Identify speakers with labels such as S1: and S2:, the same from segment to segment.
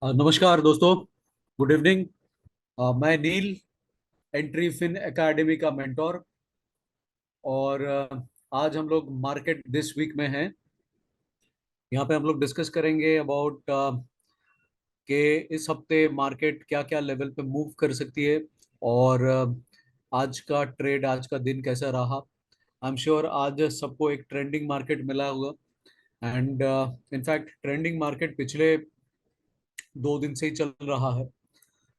S1: नमस्कार दोस्तों। Good evening. मैं नील, एंट्री फिन एकेडमी का मेंटोर। और आज हम लोग मार्केट दिस वीक में हैं। यहाँ पे हम लोग डिस्कस करेंगे अबाउट कि इस हफ्ते मार्केट क्या क्या लेवल पे मूव कर सकती है। और आज का ट्रेड, आज का दिन कैसा रहा। आई एम श्योर आज सबको एक ट्रेंडिंग मार्केट मिला होगा। एंड इनफैक्ट ट्रेंडिंग मार्केट पिछले 2 दिन से ही चल रहा है।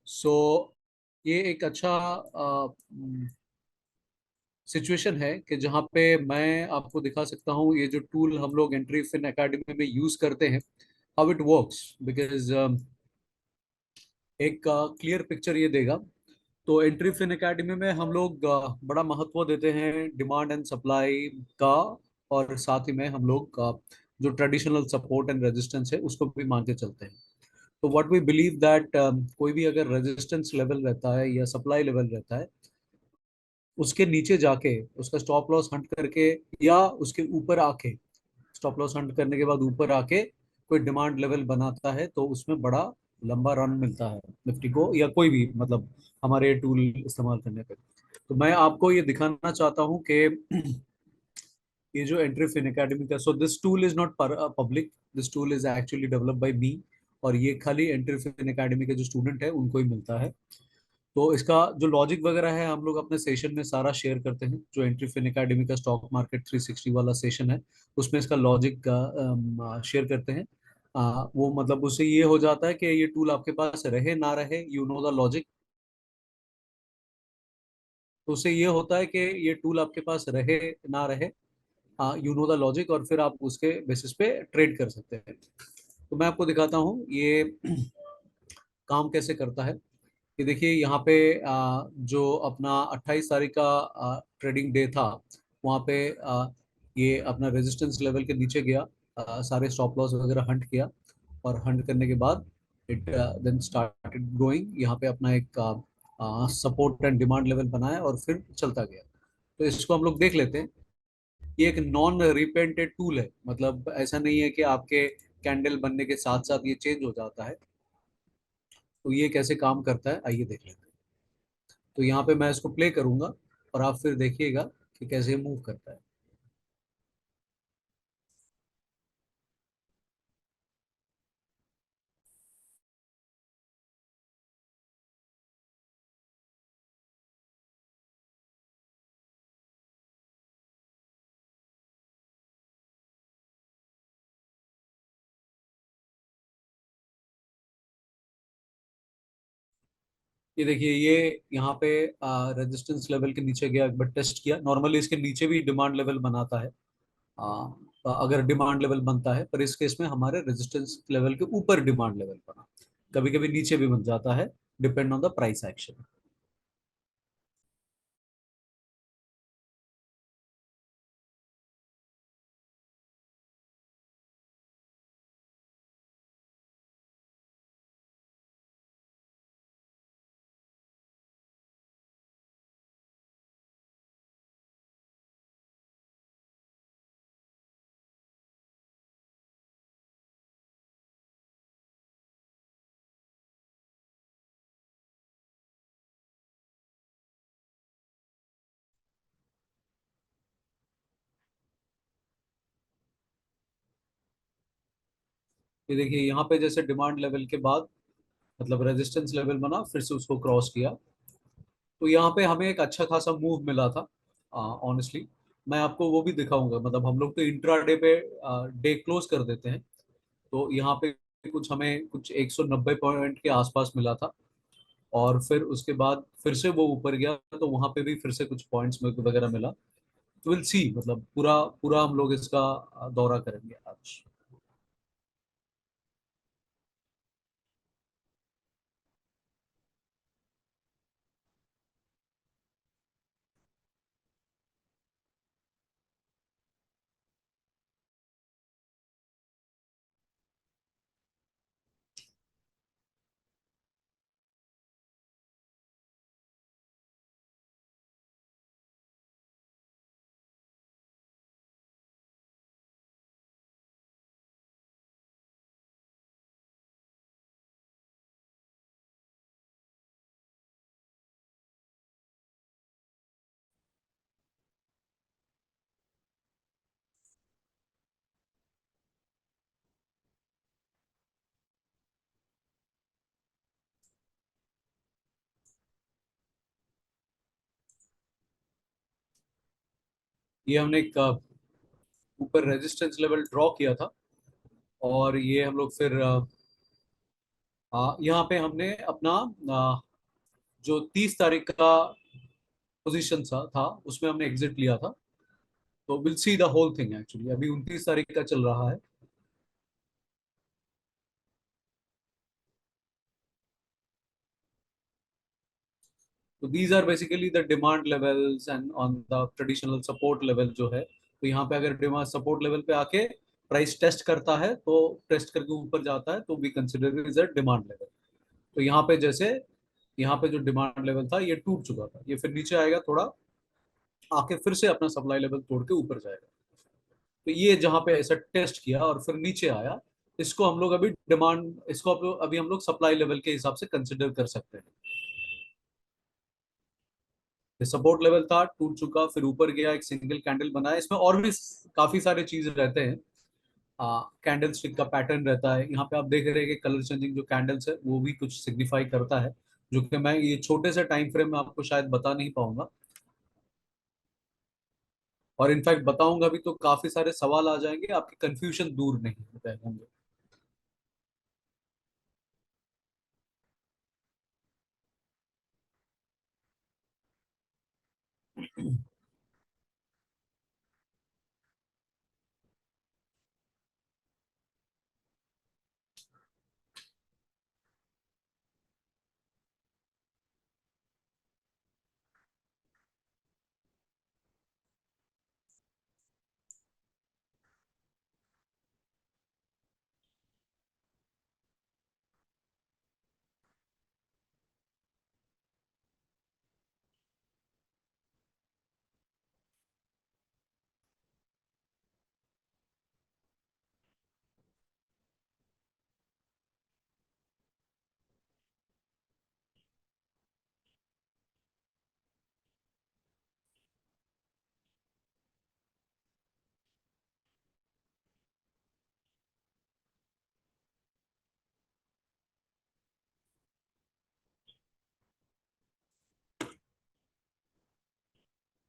S1: सो ये एक अच्छा सिचुएशन है कि जहाँ पे मैं आपको दिखा सकता हूँ ये जो टूल हम लोग एंट्री फिन एकेडमी में यूज करते हैं, हाउ इट वर्क्स। बिकॉज एक क्लियर पिक्चर ये देगा। तो एंट्री फिन एकेडमी में हम लोग बड़ा महत्व देते हैं डिमांड एंड सप्लाई का। और साथ ही में हम लोग जो ट्रेडिशनल सपोर्ट एंड रेजिस्टेंस है उसको भी मान के चलते हैं। तो व्हाट वी बिलीव दैट कोई भी अगर रेजिस्टेंस लेवल रहता है या सप्लाई लेवल रहता है, उसके नीचे जाके उसका स्टॉप लॉस हंट करके या उसके ऊपर आके, स्टॉप लॉस हंट करने के बाद ऊपर आके कोई डिमांड लेवल बनाता है तो उसमें बड़ा लंबा रन मिलता है निफ्टी को, या कोई भी मतलब हमारे टूल इस्तेमाल करने पे। तो मैं आपको ये दिखाना चाहता हूँ कि ये जो एंट्री फिन एकेडमी का, so this tool is not public, this tool is actually develop by me. और ये खाली एंट्री फिन एकेडमी के जो स्टूडेंट है उनको ही मिलता है। तो इसका जो लॉजिक वगैरह है हम लोग अपने सेशन में सारा शेयर करते हैं। जो एंट्री फिन एकेडमी का स्टॉक मार्केट 360 वाला सेशन है उसमें इसका लॉजिक शेयर करते हैं। वो मतलब उससे ये हो जाता है कि ये टूल आपके पास रहे ना रहे, यू नो द लॉजिक। तो उससे ये होता है कि ये टूल आपके पास रहे ना रहे, यू नो द लॉजिक, और फिर आप उसके बेसिस पे ट्रेड कर सकते हैं। तो मैं आपको दिखाता हूँ ये काम कैसे करता है। ये देखिए यहाँ पे जो अपना 28 तारीख का ट्रेडिंग डे था, वहाँ पे ये अपना रेजिस्टेंस लेवल के नीचे गया। सारे स्टॉप लॉस वगैरह हंट किया, और हंट करने के बाद इट देन स्टार्टेड ग्रोइंग। यहाँ पे अपना एक सपोर्ट एंड डिमांड लेवल बनाया और फिर चलता गया। तो इसको हम लोग देख लेते हैं। ये एक नॉन रिपेंटेड टूल है, मतलब ऐसा नहीं है कि आपके कैंडल बनने के साथ साथ ये चेंज हो जाता है। तो ये कैसे काम करता है आइए देख लेते हैं। तो यहाँ पे मैं इसको प्ले करूंगा और आप फिर देखिएगा कि कैसे मूव करता है। ये देखिए ये यहाँ पे रेजिस्टेंस लेवल के नीचे गया, एक बार टेस्ट किया। नॉर्मली इसके नीचे भी डिमांड लेवल बनाता है, अगर डिमांड लेवल बनता है, पर इस केस में हमारे रेजिस्टेंस लेवल के ऊपर डिमांड लेवल बना। कभी कभी नीचे भी बन जाता है, depend on the price action. ये देखिए यहाँ पे जैसे डिमांड लेवल के बाद मतलब रेजिस्टेंस लेवल बना, फिर से उसको क्रॉस किया। तो यहाँ पे हमें एक अच्छा खासा मूव मिला था ऑनेस्टली। मैं आपको वो भी दिखाऊंगा, मतलब हम लोग तो इंट्रा डे पे डे क्लोज कर देते हैं। तो यहाँ पे कुछ हमें कुछ 190 पॉइंट के आसपास मिला था, और फिर उसके बाद फिर से वो ऊपर गया तो वहां पे भी फिर से कुछ पॉइंट्स में वगैरह मिला। तो विल सी, मतलब पूरा पूरा हम लोग इसका दौरा करेंगे आज। ये हमने एक ऊपर रेजिस्टेंस लेवल ड्रॉ किया था, और ये हम लोग फिर यहाँ पे हमने अपना जो 30 तारीख का पोजीशन था उसमें हमने एग्जिट लिया था। तो will see the whole thing, actually अभी 29 तारीख का चल रहा है। तो these are basically the demand levels and on the traditional support level जो है। तो यहाँ पे अगर डिमांड सपोर्ट लेवल पे आके प्राइस टेस्ट करता है, तो टेस्ट करके ऊपर जाता है, तो we consider is a demand level. तो यहाँ पे जैसे यहाँ पे जो डिमांड लेवल था ये टूट चुका था, ये फिर नीचे आएगा थोड़ा, आके फिर से अपना सप्लाई लेवल तोड़ के ऊपर जाएगा। तो ये जहाँ पे ऐसा टेस्ट किया और फिर नीचे आया, इसको हम लोग अभी डिमांड, इसको अभी हम लोग सप्लाई लेवल के हिसाब से कंसिडर कर सकते हैं। सपोर्ट लेवल था, टूट चुका, फिर ऊपर गया, एक सिंगल कैंडल बनाया। इसमें और भी काफी सारे चीज रहते हैं। कैंडल स्टिक का पैटर्न रहता है, यहाँ पे आप देख रहे हैं कि कलर चेंजिंग जो कैंडल्स है वो भी कुछ सिग्निफाई करता है, जो कि मैं ये छोटे से टाइम फ्रेम में आपको शायद बता नहीं पाऊंगा। और इनफैक्ट बताऊंगा भी तो काफी सारे सवाल आ जाएंगे, आपके कंफ्यूजन दूर नहीं होंगे।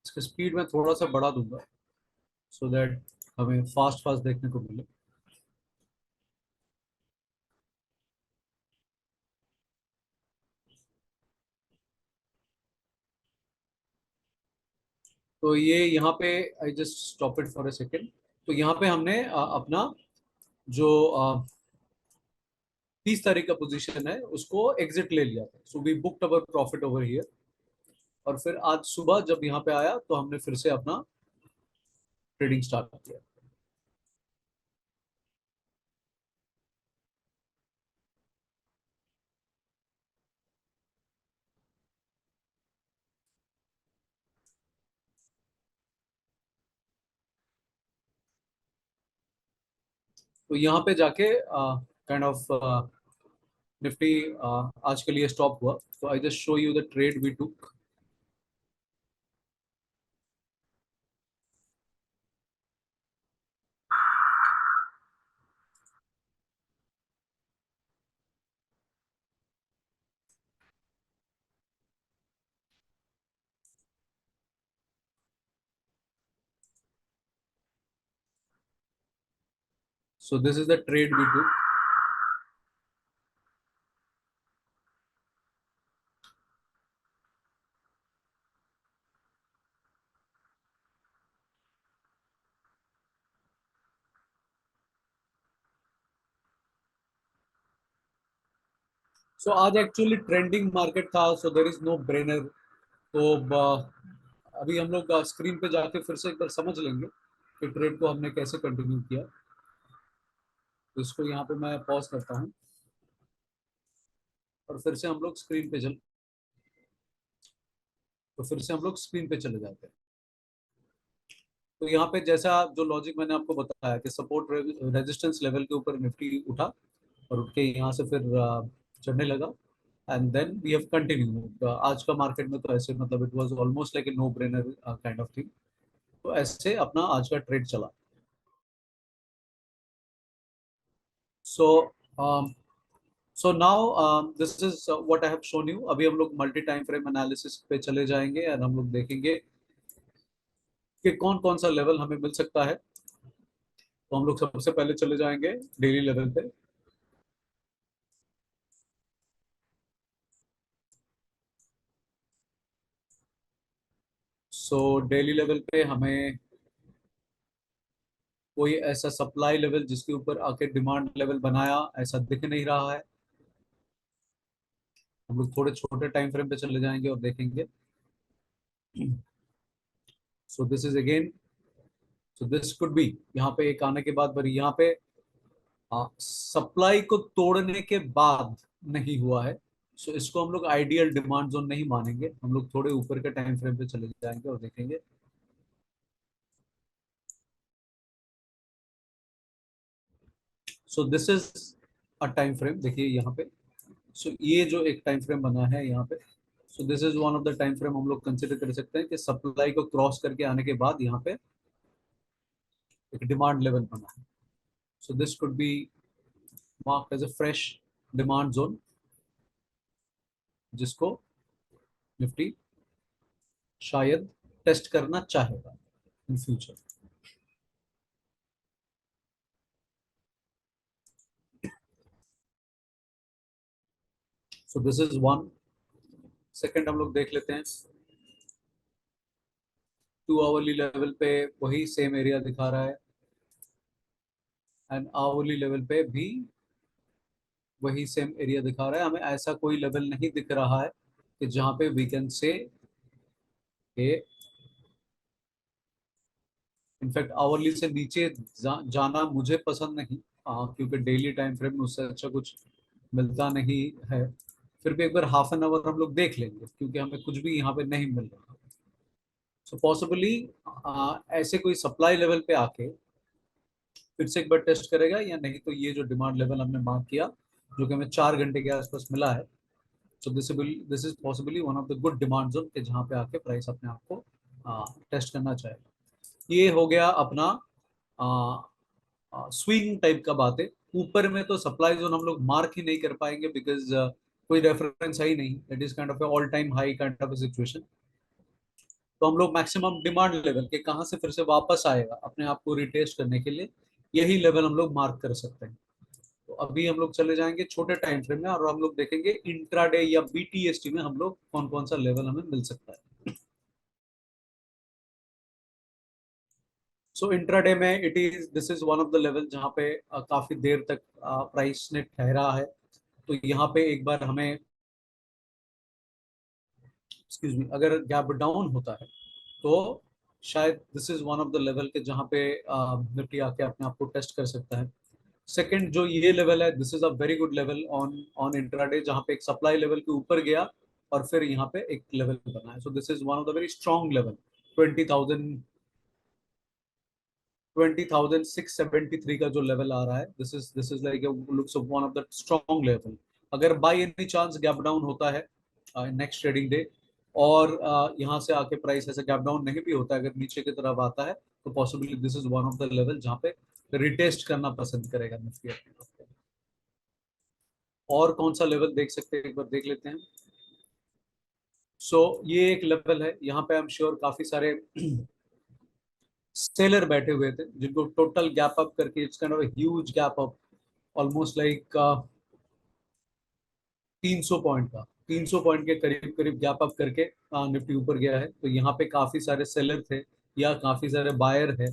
S1: इसका स्पीड मैं थोड़ा सा बढ़ा दूंगा, सो दैट हमें फास्ट फास्ट देखने को मिले। तो ये यहाँ पे, I just stop it for a second. तो यहाँ पे हमने अपना जो 30 तारीख का पोजीशन है उसको एग्जिट ले लिया था, so we booked our profit over here. और फिर आज सुबह जब यहाँ पे आया तो हमने फिर से अपना ट्रेडिंग स्टार्ट किया। तो यहाँ पे जाके काइंड ऑफ निफ्टी आज के लिए स्टॉप हुआ। तो I just show you the trade we took. So this is the trade we took. So आज एक्चुअली ट्रेंडिंग मार्केट था, so there is no brainer. तो अभी हम लोग स्क्रीन पे जाके फिर से एक बार समझ लेंगे कि ट्रेड को हमने कैसे कंटिन्यू किया। तो इसको यहाँ पे मैं पॉज करता हूँ, और फिर से हम लोग स्क्रीन पे चल तो फिर से हम लोग स्क्रीन पे चले जाते हैं। तो यहाँ पे जैसा जो लॉजिक मैंने आपको बताया कि सपोर्ट रेजिस्टेंस लेवल के ऊपर निफ्टी उठा, और उठ के यहाँ से फिर चढ़ने लगा, and then we have continue. आज का मार्केट में तो ऐसे मतलब it was almost like a no brainer kind of thing. तो ऐसे अपना आज का ट्रेड चला। So so now this is what I have shown you. अभी हम लोग मल्टी टाइम फ्रेम एनालिसिस पे चले जाएंगे और हम लोग देखेंगे कि कौन कौन सा लेवल हमें मिल सकता है। तो हम लोग सबसे पहले चले जाएंगे डेली लेवल पे। सो डेली लेवल पे हमें कोई ऐसा सप्लाई लेवल जिसके ऊपर आके डिमांड लेवल बनाया ऐसा दिख नहीं रहा है। हम लोग थोड़े छोटे टाइम फ्रेम पे चले जाएंगे और देखेंगे। सो this is again, so this could B, यहाँ पे एक आने के बाद बड़ी यहाँ पे सप्लाई को तोड़ने के बाद नहीं हुआ है। सो इसको हम लोग आइडियल डिमांड जोन नहीं मानेंगे, हम लोग थोड़े ऊपर के टाइम फ्रेम पे चले जाएंगे और देखेंगे। सो this is a time frame, देखिए यहाँ पे। सो ये जो एक टाइम फ्रेम बना है यहाँ पे, सो this is one of the time frame हम लोग कंसिडर कर सकते हैं कि सप्लाई को क्रॉस करके आने के बाद यहाँ पे एक डिमांड लेवल बना है। So this could be marked as a fresh demand zone, जिसको निफ्टी शायद टेस्ट करना चाहेगा in future. So this is one. Second हम लोग देख लेते हैं, 2 आवरली लेवल पे वही सेम एरिया दिखा रहा है, एंड आवरली लेवल पे भी वही सेम एरिया दिखा रहा है। हमें ऐसा कोई लेवल नहीं दिख रहा है कि जहां पे we can say, in fact hourly से नीचे जाना मुझे पसंद नहीं, क्योंकि डेली टाइम फ्रेम में उससे अच्छा कुछ मिलता नहीं है। फिर भी एक बार हाफ एन आवर हम लोग देख लेंगे, क्योंकि हमें कुछ भी यहाँ पे नहीं मिल रहा। सो पॉसिबली ऐसे कोई सप्लाई लेवल पे आके फिर से एक बार टेस्ट करेगा, या नहीं तो ये जो डिमांड लेवल हमने मार्क किया जो कि हमें 4 घंटे के आसपास मिला है, so this is possibly one of the good demand zone के जहाँ पे आके प्राइस अपने आप को टेस्ट करना चाहेगा। ये हो गया अपना स्विंग टाइप का बात है। ऊपर में तो सप्लाई जोन हम लोग मार्क ही नहीं कर पाएंगे, बिकॉज कोई रेफरेंस है ही नहीं, it is kind of all time high kind of situation. तो हम लोग मैक्सिमम डिमांड लेवल के कहाँ से फिर से वापस आएगा अपने आप को रिटेस्ट करने के लिए, यही लेवल हम लोग मार्क कर सकते हैं। तो अभी हम लोग चले जाएंगे छोटे टाइम फ्रेम में, और हम लोग देखेंगे इंट्राडे या बीटीएसटी में हम लोग कौन कौन सा लेवल हमें मिल सकता है। सो इंट्राडे में it is this is one of the level जहाँ पे काफी देर तक प्राइस ने ठहरा है। तो यहाँ पे एक बार हमें, एक्सक्यूज मी, अगर गैप डाउन होता है तो शायद this is one of the level के जहाँ पे निफ्टी आके अपने आप को टेस्ट कर सकता है। सेकंड जो ये लेवल है, this is a very good level on on intraday, जहाँ पे एक सप्लाई लेवल के ऊपर गया और फिर यहाँ पे एक लेवल बना है। So this is one of the very strong level, 20,673 का जो लेवल आ रहा है, this is like looks of one of the strong level. अगर by any chance gap down होता है नेक्स्ट ट्रेडिंग डे, और यहाँ से आके प्राइस ऐसे गैप डाउन नहीं भी होता है, अगर नीचे की तरफ आता है, तो possibly this is one of the level जहाँ पे रिटेस्ट करना पसंद करेगा निफ्टी अपने आप को। और कौन सा लेवल देख सकते हैं, एक बार देख लेते हैं। सो ये एक लेवल है, यहाँ पे आई एम श्योर काफी सारे सेलर बैठे हुए थे, जिनको टोटल गैप अप करके, it's kind of huge gap up, almost like 300 point का, 300 पॉइंट के करीब करीब गैप अप करके निफ्टी ऊपर गया है। तो यहाँ पे काफी सारे सेलर थे या काफी सारे बायर है,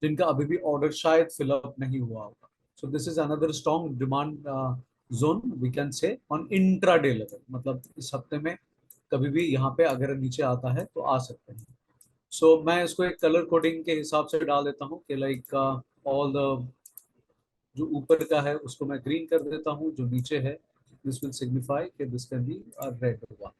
S1: जिनका अभी भी ऑर्डर शायद फिलअप नहीं हुआ होगा। So this is another strong demand zone we can say on intraday level, मतलब इस हफ्ते में कभी भी यहाँ पे अगर नीचे आता है तो आ सकते हैं। सो मैं इसको एक कलर कोडिंग के हिसाब से डाल देता हूँ कि लाइक ऑल द, जो ऊपर का है उसको मैं ग्रीन कर देता हूँ, जो नीचे है दिस विल सिग्निफाई कि this can be a red one.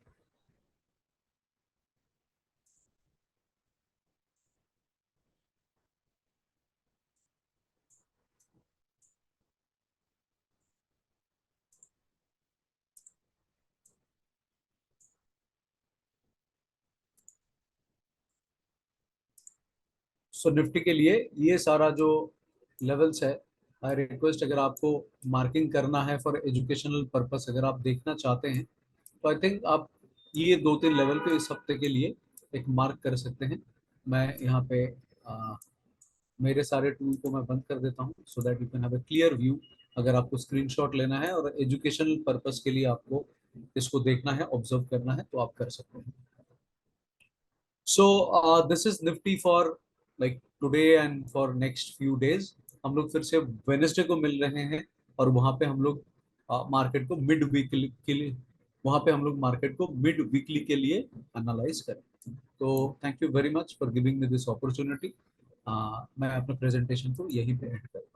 S1: So Nifty के लिए ये सारा जो लेवल्स है, आई रिक्वेस्ट, अगर आपको मार्किंग करना है फॉर एजुकेशनल पर्पस, अगर आप देखना चाहते हैं, तो आई थिंक आप ये 2-3 लेवल को इस हफ्ते के लिए एक मार्क कर सकते हैं। मैं यहाँ पे अ, मेरे सारे टूल को मैं बंद कर देता हूँ so that you can have a clear view. अगर आपको स्क्रीनशॉट लेना है और एजुकेशनल पर्पस के लिए आपको इसको देखना है, ऑब्जर्व करना है, तो आप कर सकते हैं। सो this is Nifty for like today and for next few days. हम लोग फिर से वेनेसडे को मिल रहे हैं और वहां पे हम लोग मार्केट को मिड वीकली के लिए वहां पे हम लोग मार्केट को मिड वीकली के लिए एनालाइज करें। तो thank you very much for giving me this opportunity. मैं अपने प्रेजेंटेशन को यहीं पे एंड करता हूँ।